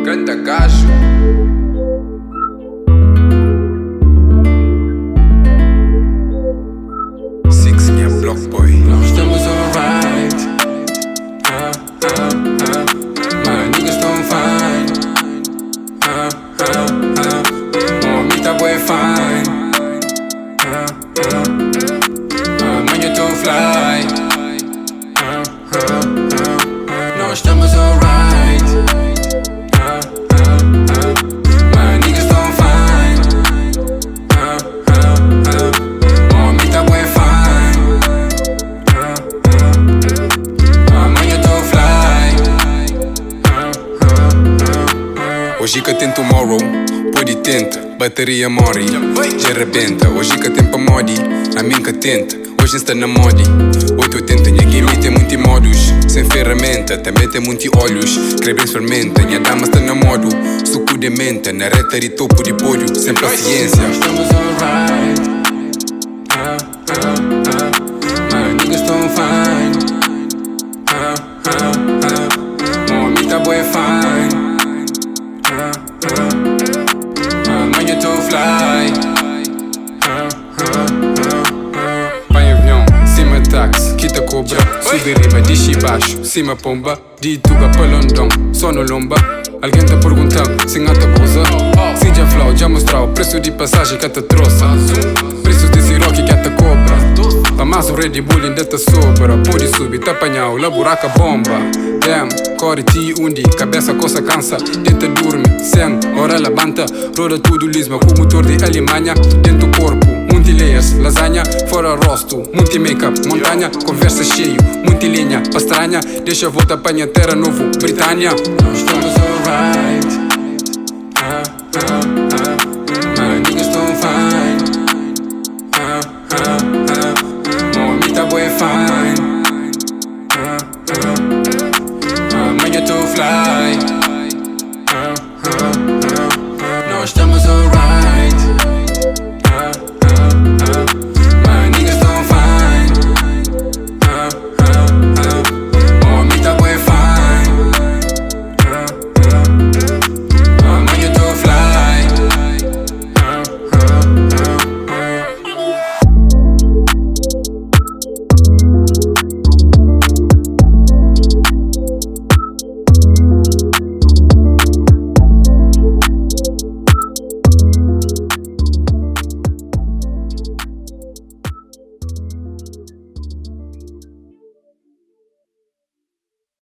Canta gajo. Six minha block boy. Nós estamos alright. My niggas tão fine. Homem tá bué fine. Amanhã tô fly. Nós estamos alright. My niggas tão fine. Homem tá bué fine. Amanhã tô fly. Hoje que tem tomorrow, pode tenta, bateria morre, já arrebenta. Hoje que tem pa modi, a mim que tenta, hoje está na modi. 880, minha game tem muitos modos, sem ferramenta, também tem muitos olhos. Crebe fermenta, minha dama está na modo, suco de menta, na reta de topo de pódio, sem paciência. Nós estamos alright. My niggas tão fine. Homem tá bué fine. Amanhã tô fly. Vai avião, cima táxi, quita cobra. Sube riba, desce baixo, cima pomba. De Tuga pra London, só no lomba. Alguém tá perguntando se ngata coisa. Se já flow, já mostrar o preço de passagem que te trouxe. Preço de siroque que te cobra. Pra mais o Red Bull ainda te sobra. Pode subir, tá apanhar, lá buraca bomba. Damn, core ti undi, cabeça coça cansa. Dentro dorme, sem, hora levanta. Roda tudo lisma com motor de Alemanha. Dentro do corpo, multi-layers, lasanha. Fora rosto, multi-makeup, montanha. Conversa cheio, multi-linha, pastranha. Deixa a volta apanha terra novo, Britânia. Nós estamos alright.